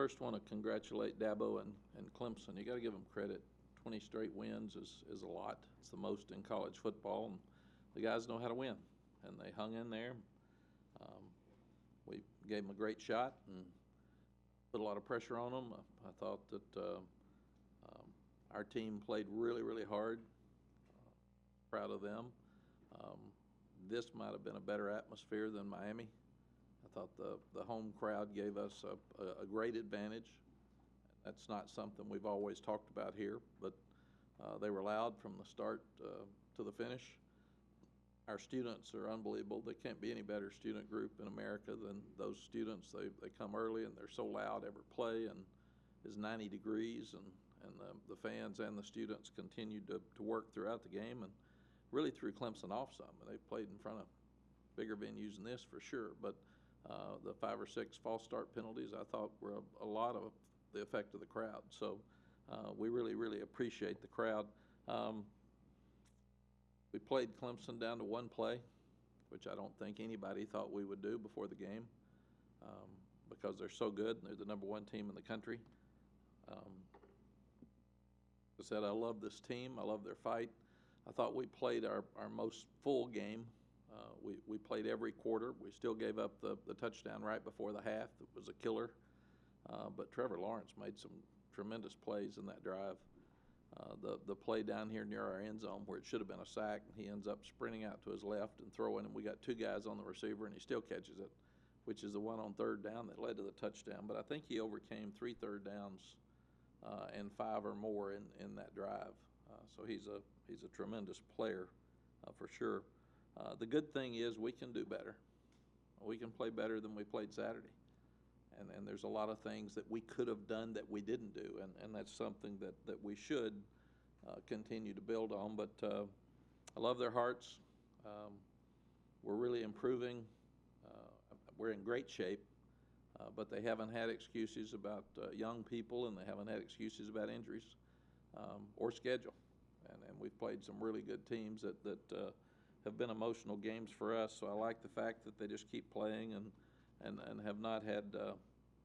first want to congratulate Dabo and Clemson. You got to give them credit. 20 straight wins is a lot. It's the most in college football, and the guys know how to win, and they hung in there. We gave them a great shot and put a lot of pressure on them. I thought that our team played really, really hard. Proud of them. This might have been a better atmosphere than Miami. I thought the home crowd gave us a great advantage. That's not something we've always talked about here, but they were loud from the start to the finish. Our students are unbelievable. There can't be any better student group in America than those students. They come early and they're so loud every play, and it's 90 degrees, and the fans and the students continued to work throughout the game and really threw Clemson off some. They played in front of bigger venues than this for sure, but the 5 or 6 false start penalties I thought were a lot of the effect of the crowd. So we really, really appreciate the crowd. We played Clemson down to one play, which I don't think anybody thought we would do before the game, because they're so good and they're the #1 team in the country. I said, I love this team. I love their fight. I thought we played our most full game. We played every quarter. We still gave up the touchdown right before the half. It was a killer. But Trevor Lawrence made some tremendous plays in that drive. The play down here near our end zone where it should have been a sack, he ends up sprinting out to his left and throwing, and we got 2 guys on the receiver, and he still catches it, which is the one on 3rd down that led to the touchdown. But I think he overcame 3 third downs and 5 or more in that drive. So he's a tremendous player for sure. The good thing is we can do better. We can play better than we played Saturday. And there's a lot of things that we could have done that we didn't do, and that's something that we should continue to build on. But I love their hearts. We're really improving. We're in great shape, but they haven't had excuses about young people, and they haven't had excuses about injuries or schedule. And we've played some really good teams that have been emotional games for us. So I like the fact that they just keep playing and have not had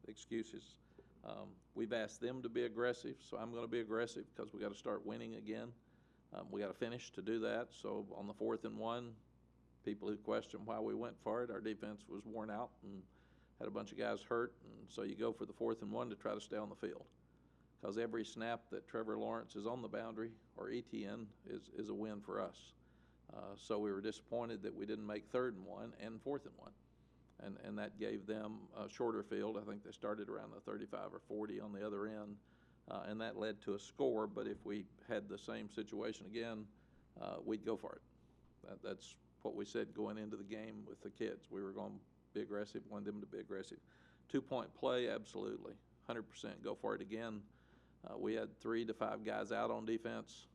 excuses. We've asked them to be aggressive, so I'm going to be aggressive because we got to start winning again. We got to finish to do that. So on the 4th and 1, people who question why we went for it, our defense was worn out and had a bunch of guys hurt, and so you go for the 4th and 1 to try to stay on the field, because every snap that Trevor Lawrence is on the boundary or ETN is a win for us. So we were disappointed that we didn't make 3rd and 1 and 4th and 1. And that gave them a shorter field. I think they started around the 35 or 40 on the other end, and that led to a score. But if we had the same situation again, we'd go for it. That's what we said going into the game with the kids. We were going to be aggressive, wanted them to be aggressive. 2-point play, absolutely, 100% go for it again. We had 3 to 5 guys out on defense.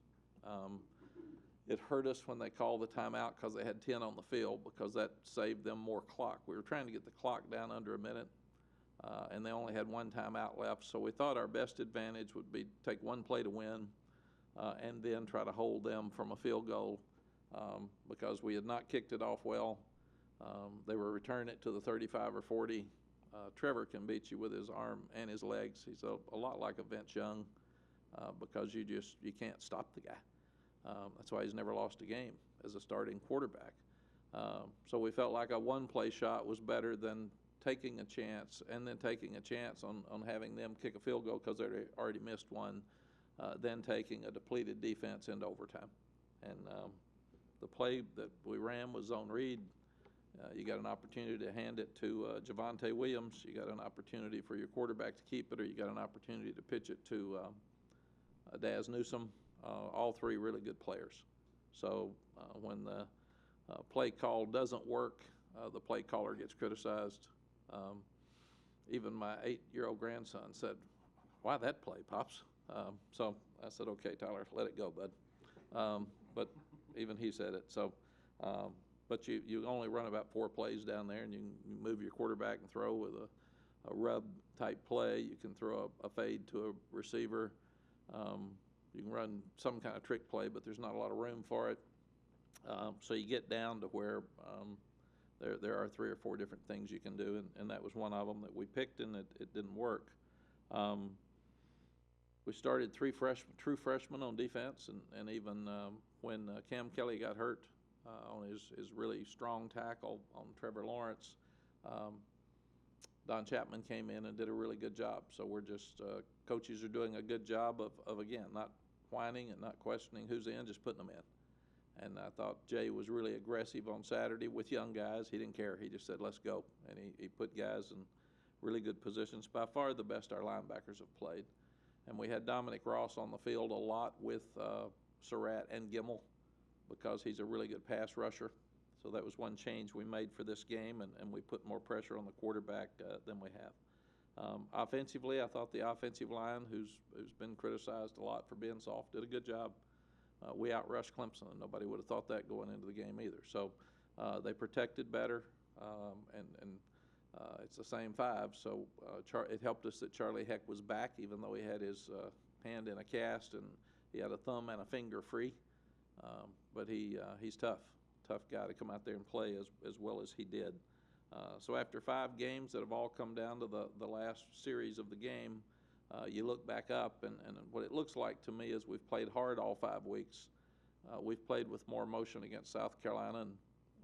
It hurt us when they called the timeout because they had 10 on the field, because that saved them more clock. We were trying to get the clock down under a minute, and they only had 1 timeout left. So we thought our best advantage would be take 1 play to win and then try to hold them from a field goal, because we had not kicked it off well. They were returning it to the 35 or 40. Trevor can beat you with his arm and his legs. He's a lot like a Vince Young, because you can't stop the guy. That's why he's never lost a game as a starting quarterback. So we felt like a 1-play shot was better than taking a chance and then taking a chance on having them kick a field goal because they already missed one, then taking a depleted defense into overtime. And the play that we ran was zone read. You got an opportunity to hand it to Javonte Williams. You got an opportunity for your quarterback to keep it, or you got an opportunity to pitch it to Daz Newsome. All 3 really good players. So when the play call doesn't work, the play caller gets criticized. Even my 8-year-old grandson said, "Why that play, Pops?" So I said, "Okay, Tyler, let it go, bud." But even he said it. So, but you only run about 4 plays down there, and you move your quarterback and throw with a rub-type play. You can throw a fade to a receiver. You can run some kind of trick play, but there's not a lot of room for it. So you get down to where there are 3 or 4 different things you can do, and that was one of them that we picked, and it didn't work. Um, we started true freshmen on defense, and even when Cam Kelly got hurt on his really strong tackle on Trevor Lawrence, um, Don Chapman came in and did a really good job. So we're just coaches are doing a good job of again, not whining and not questioning who's in, just putting them in. And I thought Jay was really aggressive on Saturday with young guys. He didn't care. He just said, let's go. And he put guys in really good positions. By far the best our linebackers have played. And we had Dominic Ross on the field a lot with Surratt and Gimmel because he's a really good pass rusher. So that was one change we made for this game, and we put more pressure on the quarterback than we have. Offensively, I thought the offensive line, who's been criticized a lot for being soft, did a good job. We outrushed Clemson, and nobody would have thought that going into the game either. So they protected better, and it's the same five. So it helped us that Charlie Heck was back, even though he had his hand in a cast and he had a thumb and a finger free. But he's tough guy to come out there and play as well as he did. So after 5 games that have all come down to the last series of the game, you look back up, and what it looks like to me is we've played hard all 5 weeks. We've played with more emotion against South Carolina and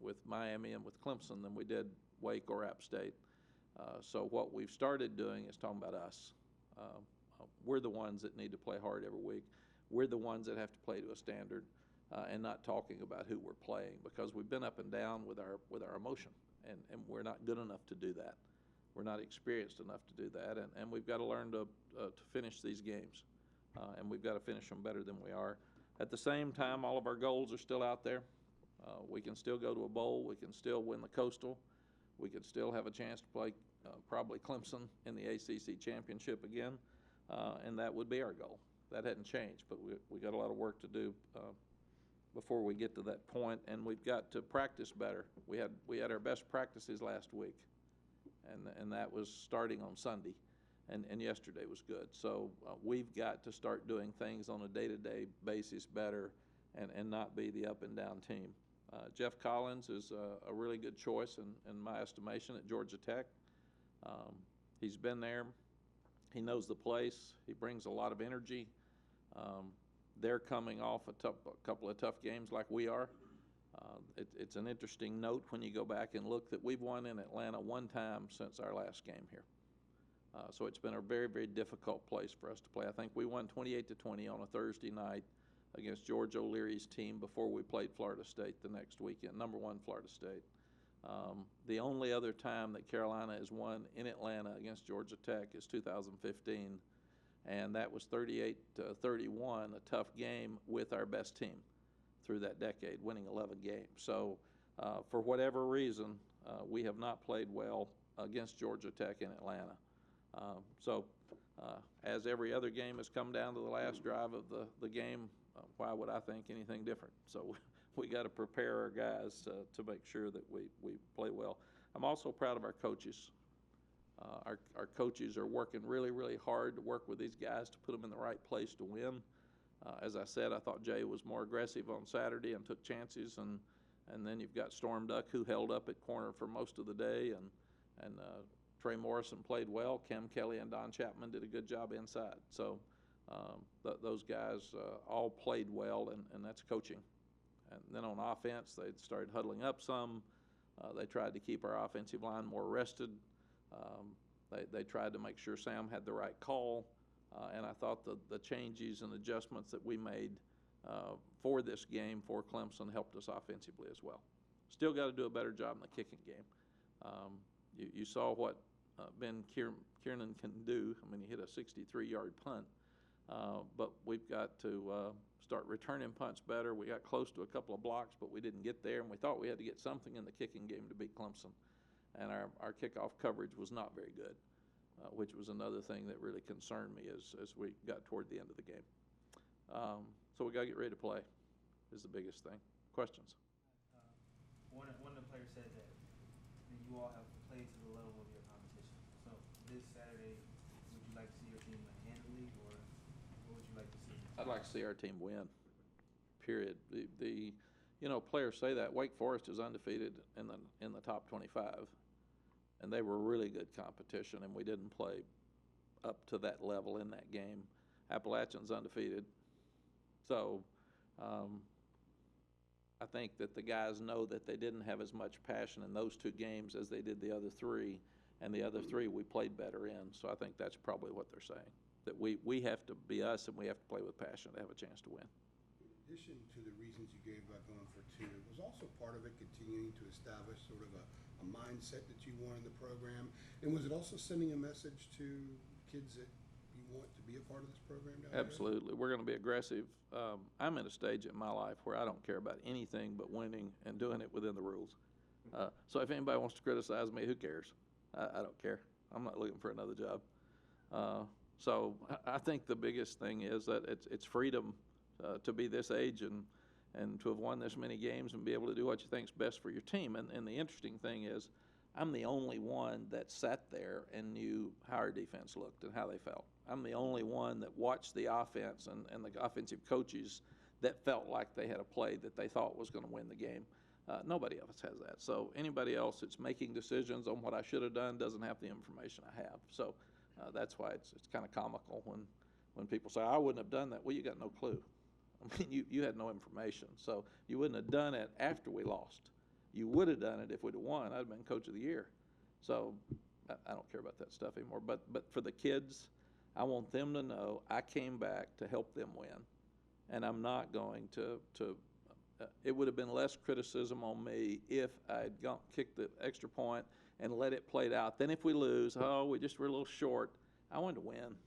with Miami and with Clemson than we did Wake or App State. So what we've started doing is talking about us. We're the ones that need to play hard every week. We're the ones that have to play to a standard, and not talking about who we're playing, because we've been up and down with our emotion, and we're not good enough to do that. We're not experienced enough to do that, and we've got to learn to finish these games, and we've got to finish them better than we are. At the same time, all of our goals are still out there. We can still go to a bowl. We can still win the Coastal. We could still have a chance to play probably Clemson in the ACC championship again, and that would be our goal. That hadn't changed, but we got a lot of work to do before we get to that point, and we've got to practice better. We had our best practices last week, and that was starting on Sunday, and yesterday was good. So we've got to start doing things on a day-to-day basis better, and not be the up and down team. Jeff Collins is a really good choice in my estimation at Georgia Tech. He's been there. He knows the place. He brings a lot of energy. They're coming off a couple of tough games like we are. It's an interesting note when you go back and look that we've won in Atlanta 1 time since our last game here. So it's been a very, very difficult place for us to play. I think we won 28-20 on a Thursday night against George O'Leary's team before we played Florida State the next weekend, number 1 Florida State. The only other time that Carolina has won in Atlanta against Georgia Tech is 2015, and that was 38-31, a tough game with our best team through that decade, winning 11 games. So for whatever reason, we have not played well against Georgia Tech in Atlanta. As every other game has come down to the last drive of the game, why would I think anything different? So we got to prepare our guys to make sure that we play well. I'm also proud of our coaches. Our coaches are working really, really hard to work with these guys to put them in the right place to win. As I said, I thought Jay was more aggressive on Saturday and took chances, and then you've got Storm Duck, who held up at corner for most of the day, and Trey Morrison played well. Cam Kelly and Don Chapman did a good job inside. So those guys all played well, and that's coaching. And then on offense, they started huddling up some. They tried to keep our offensive line more rested. They tried to make sure Sam had the right call. And I thought the changes and adjustments that we made for this game for Clemson helped us offensively as well. Still got to do a better job in the kicking game. You saw what Ben Kiernan can do. I mean, he hit a 63-yard punt. But we've got to start returning punts better. We got close to a couple of blocks, but we didn't get there, and we thought we had to get something in the kicking game to beat Clemson. And our kickoff coverage was not very good, which was another thing that really concerned me as we got toward the end of the game. So we got to get ready to play is the biggest thing. Questions? One of the players said that you all have played to the level of your competition. So this Saturday, would you like to see your team win handily, or what would you like to see? I'd like to see our team win, period. Players say that. Wake Forest is undefeated in the top 25, and they were really good competition, and we didn't play up to that level in that game. Appalachian's undefeated. So I think that the guys know that they didn't have as much passion in those 2 games as they did the other 3, and the other 3 we played better in. So I think that's probably what they're saying, that we have to be us and we have to play with passion to have a chance to win. In addition to the reasons you gave about going for 2, was also part of it continuing to establish sort of a mindset that you want in the program? And was it also sending a message to kids that you want to be a part of this program down there? Absolutely. We're going to be aggressive. I'm at a stage in my life where I don't care about anything but winning and doing it within the rules. So if anybody wants to criticize me, who cares? I don't care. I'm not looking for another job. So I think the biggest thing is that it's freedom to be this age and to have won this many games and be able to do what you think is best for your team. And the interesting thing is I'm the only one that sat there and knew how our defense looked and how they felt. I'm the only one that watched the offense and the offensive coaches that felt like they had a play that they thought was going to win the game. Nobody else has that. So anybody else that's making decisions on what I should have done doesn't have the information I have. So that's why it's kind of comical when people say, I wouldn't have done that. Well, you got no clue. I mean, you had no information. So you wouldn't have done it after we lost. You would have done it if we'd have won. I'd have been coach of the year. So I don't care about that stuff anymore. But for the kids, I want them to know I came back to help them win. And I'm not going to it would have been less criticism on me if I'd kicked the extra point and let it play out. Then if we lose, we just were a little short. I wanted to win.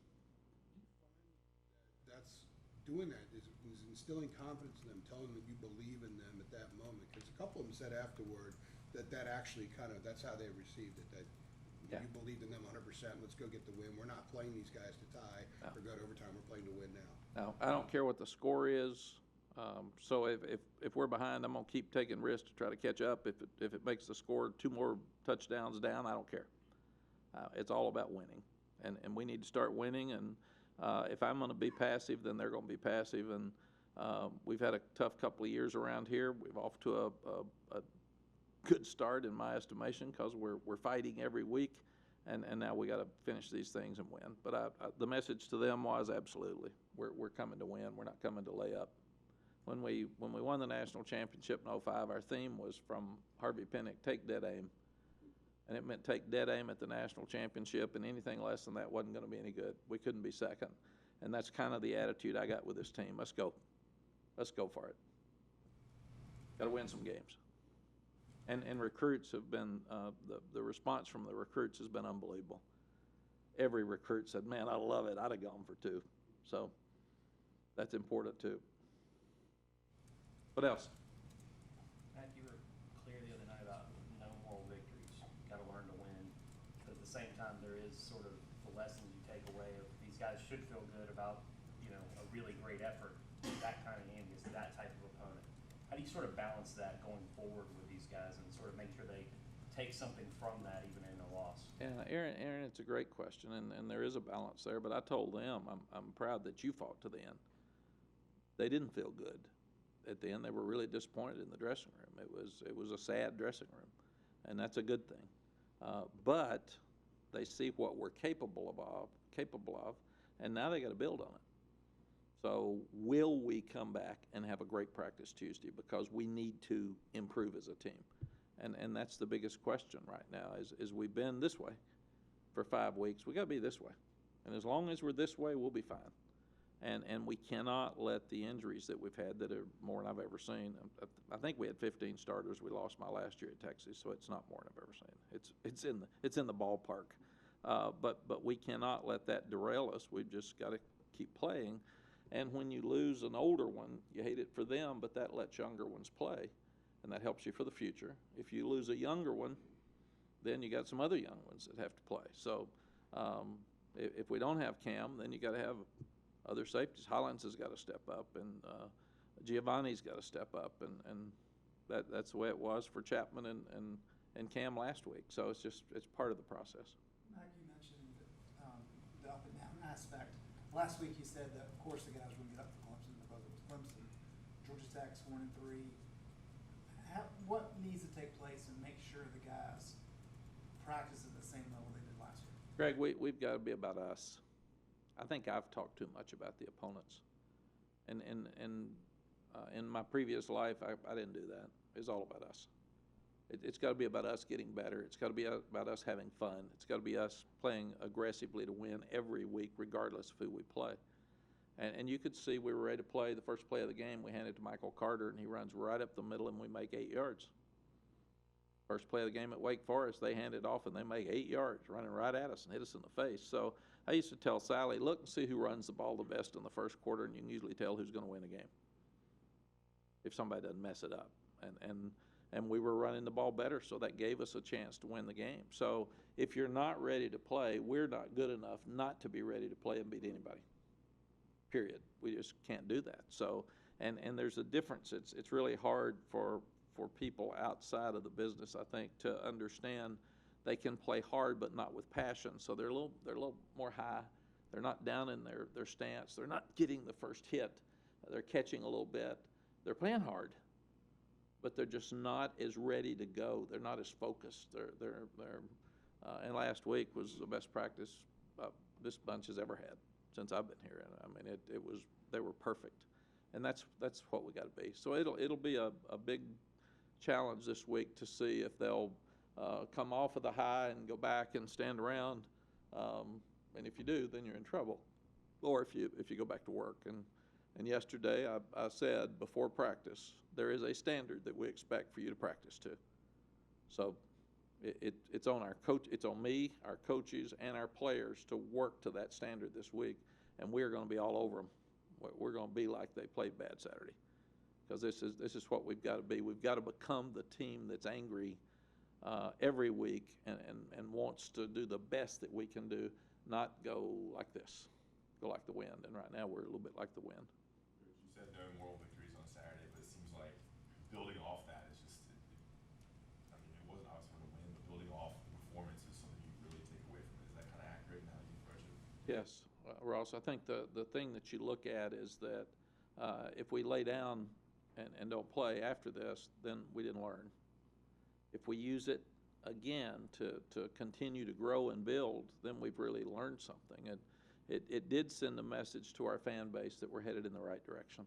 That's doing that is instilling confidence in them, telling them you believe in them at that moment. Because a couple of them said afterward that actually that's how they received it, that you believed in them 100%. Let's go get the win. We're not playing these guys to tie or go to overtime. We're playing to win now. Now, I don't care what the score is. So if we're behind, I'm going to keep taking risks to try to catch up. If it makes the score 2 more touchdowns down, I don't care. It's all about winning, and we need to start winning. And if I'm going to be passive, then they're going to be passive. And we've had a tough couple of years around here. We're off to a good start in my estimation because we're fighting every week, and now we got to finish these things and win. But the message to them was absolutely we're coming to win. We're not coming to lay up. When we won the national championship in 2005, our theme was from Harvey Pinnick, take dead aim. And it meant take dead aim at the national championship, and anything less than that wasn't going to be any good. We couldn't be second. And that's kind of the attitude I got with this team. Let's go. Let's go for it. Got to win some games. And recruits have been, the response from the recruits has been unbelievable. Every recruit said, man, I love it. I'd have gone for 2. So that's important too. What else? Matt, you were clear the other night about no moral victories. Got to learn to win. But at the same time, there is sort of the lessons you take away of these guys should feel good about, a really great effort, that kind of game against that type of opponent. How do you sort of balance that going forward with these guys and sort of make sure they take something from that even in a loss? Yeah, Aaron, it's a great question, and there is a balance there. But I told them I'm proud that you fought to the end. They didn't feel good. At the end, they were really disappointed in the dressing room. It was a sad dressing room, and that's a good thing. But they see what we're capable of, and now they got to build on it. So will we come back and have a great practice Tuesday? Because we need to improve as a team, and that's the biggest question right now. Is we've been this way for 5 weeks. We got to be this way, and as long as we're this way, we'll be fine. And we cannot let the injuries that we've had, that are more than I've ever seen. I think we had 15 starters. We lost my last year at Texas, so it's not more than I've ever seen. It's in the ballpark. But we cannot let that derail us. We've just got to keep playing. And when you lose an older one, you hate it for them, but that lets younger ones play, and that helps you for the future. If you lose a younger one, then you got some other young ones that have to play. So if we don't have Cam, then you got to have other safeties. Hollins has got to step up, and Giovanni's got to step up, and that's the way it was for Chapman and Cam last week. So it's part of the process. Mack, you mentioned the up and down aspect. Last week you said that of course the guys wouldn't get up for Clemson because it was Clemson. Georgia Tech's 1-3. What needs to take place and make sure the guys practice at the same level they did last year? Greg, we've got to be about us. I think I've talked too much about the opponents. And in my previous life, I didn't do that. It's all about us. It's got to be about us getting better. It's got to be about us having fun. It's got to be us playing aggressively to win every week, regardless of who we play. And you could see we were ready to play. The first play of the game, we handed to Michael Carter, and he runs right up the middle, and we make 8 yards. First play of the game at Wake Forest, they hand it off, and they make 8 yards, running right at us and hit us in the face. So I used to tell Sally, look and see who runs the ball the best in the first quarter, and you can usually tell who's going to win a game if somebody doesn't mess it up. And we were running the ball better, so that gave us a chance to win the game. So if you're not ready to play, we're not good enough not to be ready to play and beat anybody. Period. We just can't do that. So, and there's a difference. It's really hard for people outside of the business, I think, to understand they can play hard but not with passion. So they're a little more high. They're not down in their stance. They're not getting the first hit. They're catching a little bit. They're playing hard, but they're just not as ready to go. They're not as focused. And last week was the best practice this bunch has ever had since I've been here. I mean, they were perfect, and that's what we got to be. So it'll be a big challenge this week to see if they'll come off of the high and go back and stand around. And if you do, then you're in trouble. Or if you go back to work. And yesterday I said before practice, there is a standard that we expect for you to practice to. So it's on our coach, it's on me, our coaches, and our players to work to that standard this week, and we're going to be all over them. We're going to be like they played bad Saturday, because this is what we've got to be. We've got to become the team that's angry every week and wants to do the best that we can do, not go like this, go like the wind. And right now we're a little bit like the wind. You said no moral victories on Saturday, but it seems like building off that is just, I mean, it wasn't obviously going to win, but building off the performance is something you really take away from it. Is that kind of accurate in how you approach it? Yes, Ross, I think the thing that you look at is that if we lay down and don't play after this, then we didn't learn. If we use it again to continue to grow and build, then we've really learned something. And it did send a message to our fan base that we're headed in the right direction.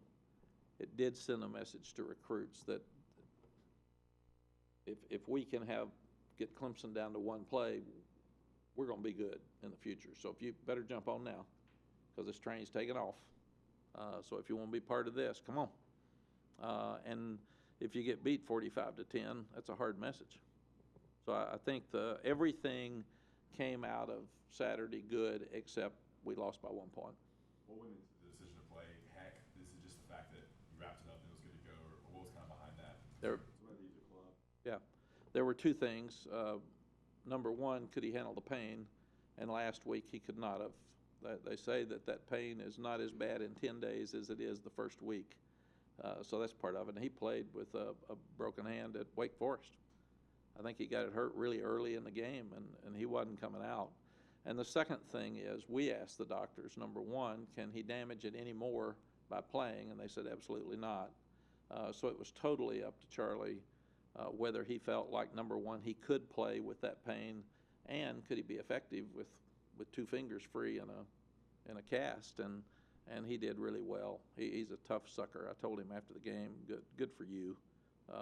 It did send a message to recruits that if we can get Clemson down to one play, we're going to be good in the future. So if you better jump on now, because this train's taking off. So if you want to be part of this, come on. And if you get beat 45-10, that's a hard message. So I think everything came out of Saturday good, except we lost by 1 point. What went into the decision to play Heck? Is it just the fact that you wrapped it up and it was good to go, or what was kind of behind that? Yeah, there were two things. Number one, could he handle the pain? And last week he could not have. They say that pain is not as bad in 10 days as it is the first week. So that's part of it. And he played with a broken hand at Wake Forest. I think he got it hurt really early in the game, and he wasn't coming out. And the second thing is, we asked the doctors, number one, can he damage it any more by playing? And they said absolutely not. So it was totally up to Charlie whether he felt like, number one, he could play with that pain, and could he be effective with 2 fingers free in a cast. And he did really well. He's a tough sucker. I told him after the game, good for you.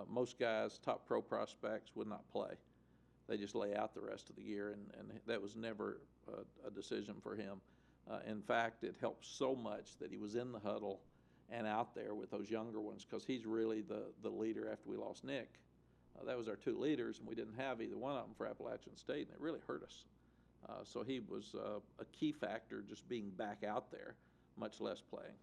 Most guys, top pro prospects, would not play. They just lay out the rest of the year, and that was never a decision for him. In fact, it helped so much that he was in the huddle and out there with those younger ones, because he's really the leader after we lost Nick. That was our 2 leaders, and we didn't have either one of them for Appalachian State, and it really hurt us. So he was a key factor just being back out there, much less playing.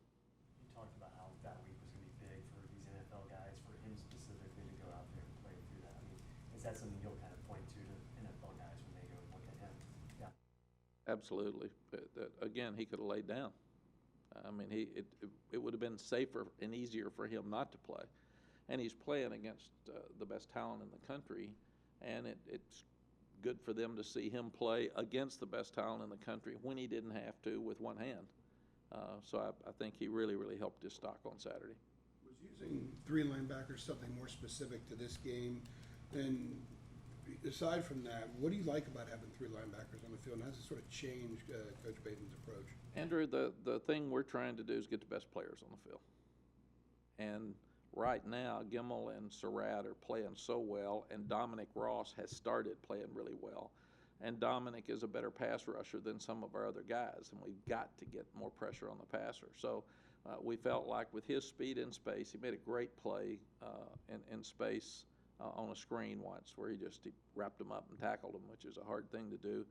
You talked about how that week was going to be big for these NFL guys, for him specifically to go out there and play through that. I mean, is that something you'll kind of point to NFL guys when they go and look at him? Yeah. Absolutely. Again, he could have laid down. I mean, it would have been safer and easier for him not to play. And he's playing against the best talent in the country, and it's good for them to see him play against the best talent in the country when he didn't have to with one hand. So I think he really, really helped his stock on Saturday. Was using 3 linebackers something more specific to this game? And aside from that, what do you like about having 3 linebackers on the field? And how does it sort of change Coach Bateman's approach? Andrew, the thing we're trying to do is get the best players on the field. And right now, Gimmel and Surratt are playing so well, and Dominic Ross has started playing really well. And Dominic is a better pass rusher than some of our other guys, and we've got to get more pressure on the passer. So we felt like with his speed in space, he made a great play in space on a screen once where he wrapped him up and tackled him, which is a hard thing to do.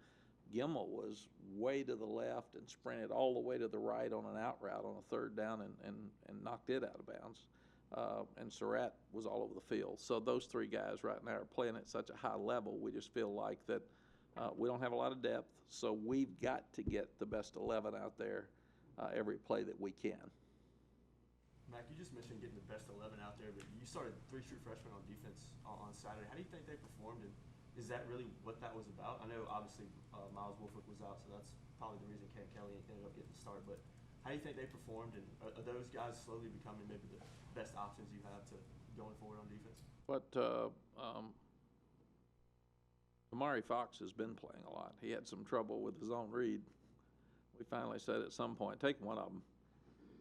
Gimmel was way to the left and sprinted all the way to the right on an out route on a 3rd down and knocked it out of bounds. And Surratt was all over the field. So those 3 guys right now are playing at such a high level, we just feel like that we don't have a lot of depth, so we've got to get the best 11 out there every play that we can. Mack, you just mentioned getting the best 11 out there, but you started 3 true freshmen on defense on Saturday. How do you think they performed, and is that really what that was about? I know obviously Miles Wolford was out, so that's probably the reason Cam Kelly ended up getting the start, but how do you think they performed, and are those guys slowly becoming maybe the best options you have to going forward on defense? But Amari Fox has been playing a lot. He had some trouble with his own read. We finally said at some point, take one of them.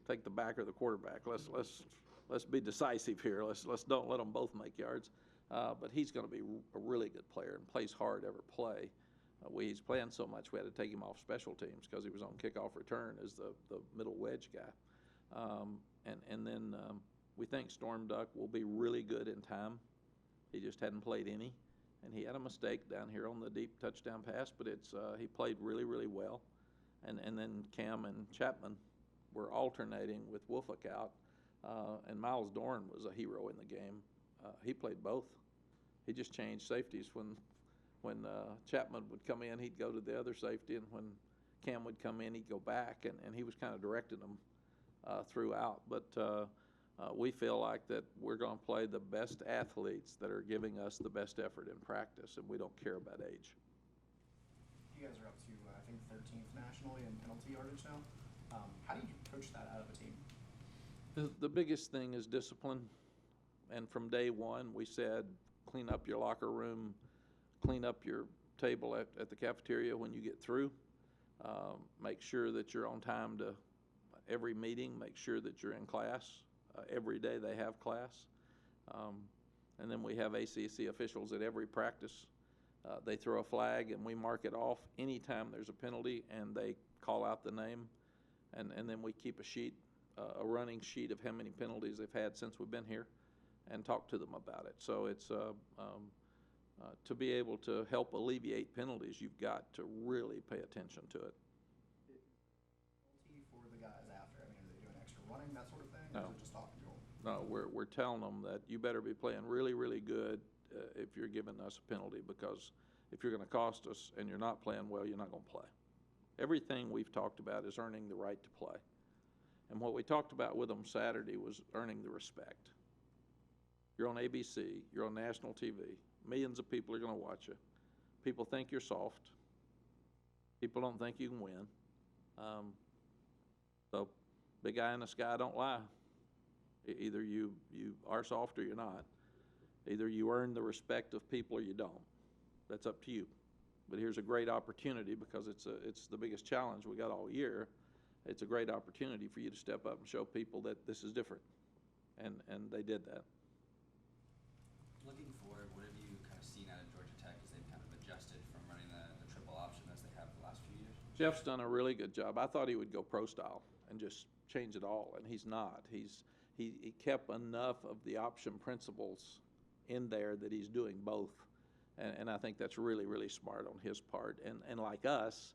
Take the back or the quarterback. Let's be decisive here. Let's don't let them both make yards. But he's going to be a really good player and plays hard every play. He's playing so much we had to take him off special teams because he was on kickoff return as the middle wedge guy. And then we think Storm Duck will be really good in time. He just hadn't played any. And he had a mistake down here on the deep touchdown pass, but he played really, really well. And then Cam and Chapman were alternating with Wolfak out, and Miles Dorn was a hero in the game. He played both. He just changed safeties. When Chapman would come in, he'd go to the other safety, and when Cam would come in, he'd go back, and he was kind of directing them throughout. But we feel like that we're going to play the best athletes that are giving us the best effort in practice, and we don't care about age. You guys are up to, I think, 13th nationally in penalty yardage now. How do you coach that out of a team? The biggest thing is discipline, and from day one we said clean up your locker room, clean up your table at the cafeteria when you get through, make sure that you're on time to every meeting, make sure that you're in class. Every day they have class. And then we have ACC officials at every practice. They throw a flag and we mark it off anytime there's a penalty, and they call out the name. And then we keep a sheet, a running sheet of how many penalties they've had since we've been here, and talk to them about it. So it's to be able to help alleviate penalties, you've got to really pay attention to it. Penalty for the guys after? I mean, are they doing extra running, that sort of thing? No. Or is it just talking to them? No, we're telling them that you better be playing really, really good if you're giving us a penalty, because if you're going to cost us and you're not playing well, you're not going to play. Everything we've talked about is earning the right to play. And what we talked about with them Saturday was earning the respect. You're on ABC, you're on national TV. Millions of people are going to watch you. People think you're soft. People don't think you can win. So big guy in the sky don't lie. Either you are soft or you're not. Either you earn the respect of people or you don't. That's up to you. But here's a great opportunity, because it's the biggest challenge we got all year. It's a great opportunity for you to step up and show people that this is different. And they did that. Looking forward, what have you kind of seen out of Georgia Tech as they've kind of adjusted from running the triple option as they have the last few years? Jeff's done a really good job. I thought he would go pro style and just change it all, and he's not. He kept enough of the option principles in there that he's doing both. And I think that's really, really smart on his part. And like us,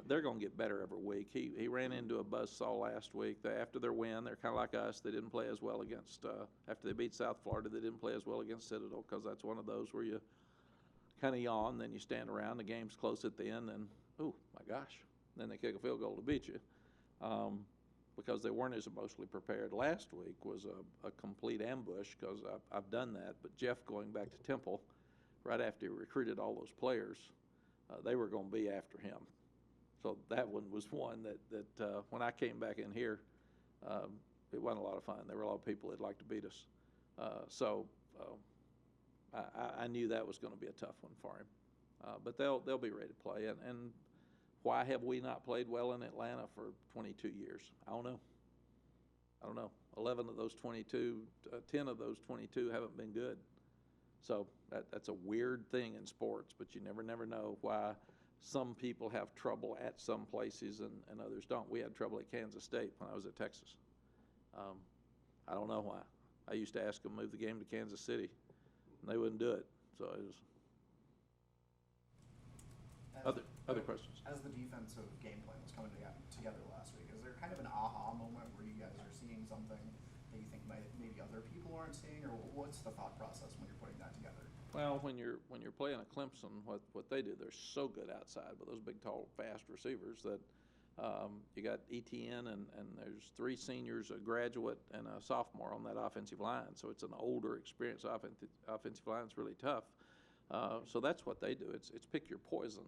they're going to get better every week. He ran into a buzzsaw last week. After their win, they're kind of like us. They didn't play as well against, after they beat South Florida, they didn't play as well against Citadel, because that's one of those where you kind of yawn, then you stand around, the game's close at the end, and, oh, my gosh, then they kick a field goal to beat you. Because they weren't as emotionally prepared. Last week was a complete ambush, because I've done that. But Jeff going back to Temple, right after he recruited all those players, they were going to be after him. So that one was one that when I came back in here, it wasn't a lot of fun. There were a lot of people that liked to beat us. So I knew that was going to be a tough one for him. But they'll be ready to play. And why have we not played well in Atlanta for 22 years? I don't know. 11 of those 22, 10 of those 22 haven't been good. So that's a weird thing in sports, but you never know why some people have trouble at some places and others don't. We had trouble at Kansas State when I was at Texas. I don't know why. I used to ask them to move the game to Kansas City, and they wouldn't do it. So it was other questions. As the defensive game plan was coming together last week, is there kind of an aha moment where you guys are seeing something that you think maybe other people aren't seeing, or what's the thought process when you're putting that together? Well, when you're playing a Clemson, what they do, they're so good outside with those big, tall, fast receivers that you got ETN and there's 3 seniors, a graduate, and a sophomore on that offensive line. So it's an older, experienced offensive line. It's really tough. So that's what they do. It's pick your poison.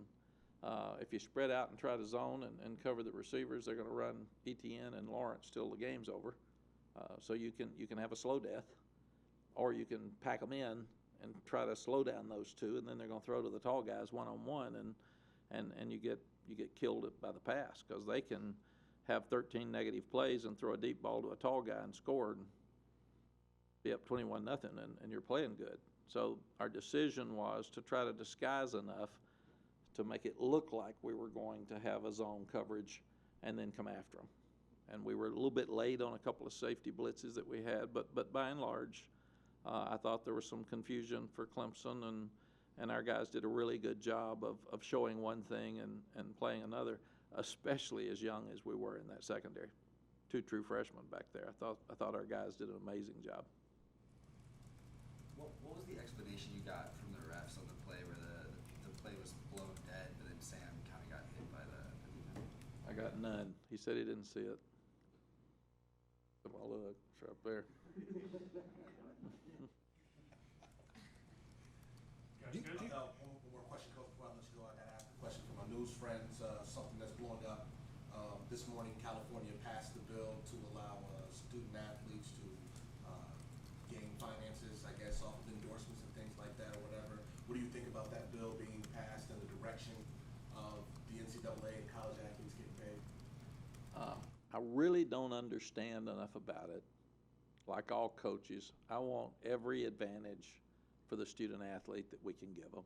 If you spread out and try to zone and cover the receivers, they're going to run ETN and Lawrence till the game's over. So you can have a slow death, or you can pack them in and try to slow down those two, and then they're going to throw to the tall guys one-on-one, and you get killed by the pass, because they can have 13 negative plays and throw a deep ball to a tall guy and score and be up 21-0, and you're playing good. So our decision was to try to disguise enough to make it look like we were going to have a zone coverage and then come after them. And we were a little bit late on a couple of safety blitzes that we had, but by and large, I thought there was some confusion for Clemson, and our guys did a really good job of showing one thing and playing another, especially as young as we were in that secondary. 2 true freshmen back there. I thought our guys did an amazing job. What was the explanation you got from the refs on the play where the play was blown dead, but then Sam kind of got hit by the defender? I got none. He said he didn't see it. Well, look, it's right there. One more question, Coach, before I let you go. I got to ask a question from my news friends, something that's blowing up. This morning, California passed the bill to allow student athletes to gain finances, I guess, off of endorsements and things like that, or whatever. What do you think about that bill being passed and the direction of the NCAA and college athletes getting paid? I really don't understand enough about it. Like all coaches, I want every advantage for the student athlete that we can give them.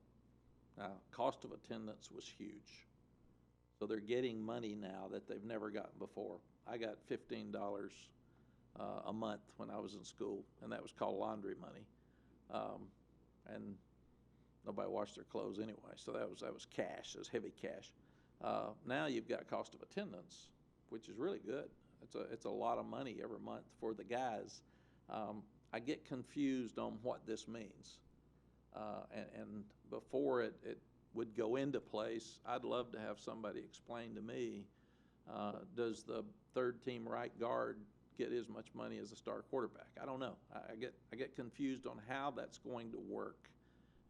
Now, cost of attendance was huge. So they're getting money now that they've never gotten before. I got $15 a month when I was in school, and that was called laundry money. And nobody washed their clothes anyway, so that was cash, it was heavy cash. Now you've got cost of attendance, which is really good. It's a lot of money every month for the guys. I get confused on what this means. And before it would go into place, I'd love to have somebody explain to me, does the third team right guard get as much money as a star quarterback? I don't know. I get confused on how that's going to work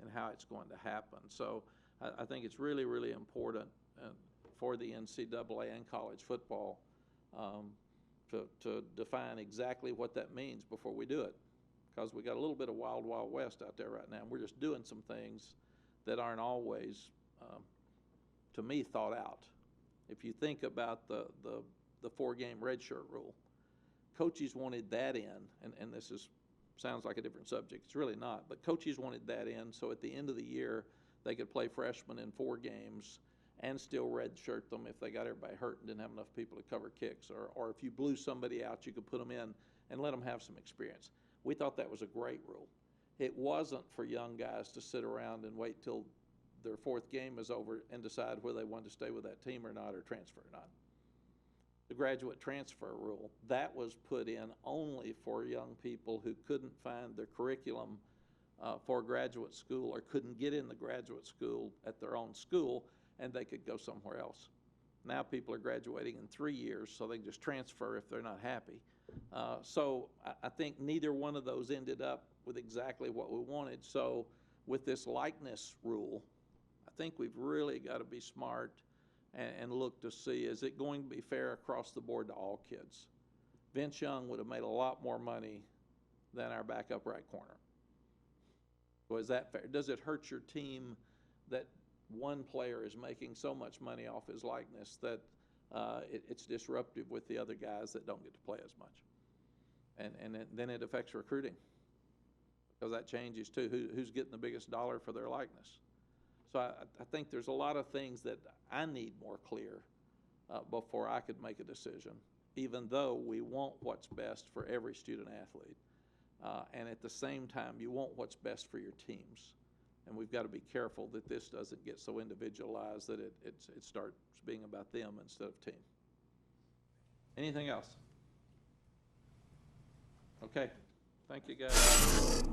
and how it's going to happen. So I think it's really, really important for the NCAA and college football to define exactly what that means before we do it. Because we got a little bit of wild, wild west out there right now. And we're just doing some things that aren't always, to me, thought out. If you think about the 4-game redshirt rule, coaches wanted that in, and this sounds like a different subject. It's really not, but coaches wanted that in so at the end of the year they could play freshmen in 4 games and still redshirt them if they got everybody hurt and didn't have enough people to cover kicks, or if you blew somebody out, you could put them in and let them have some experience. We thought that was a great rule. It wasn't for young guys to sit around and wait till their 4th game is over and decide whether they wanted to stay with that team or not, or transfer or not. The graduate transfer rule, that was put in only for young people who couldn't find their curriculum for graduate school, or couldn't get in the graduate school at their own school, and they could go somewhere else. Now people are graduating in 3 years, so they can just transfer if they're not happy. So I think neither one of those ended up with exactly what we wanted. So with this likeness rule, I think we've really got to be smart and look to see, is it going to be fair across the board to all kids? Vince Young would have made a lot more money than our backup right corner. So is that fair? Does it hurt your team that one player is making so much money off his likeness that it's disruptive with the other guys that don't get to play as much? And then it affects recruiting, because that changes too. Who's getting the biggest dollar for their likeness? So I think there's a lot of things that I need more clear before I could make a decision, even though we want what's best for every student athlete. And at the same time, you want what's best for your teams. And we've got to be careful that this doesn't get so individualized that it starts being about them instead of team. Anything else? Okay. Thank you, guys.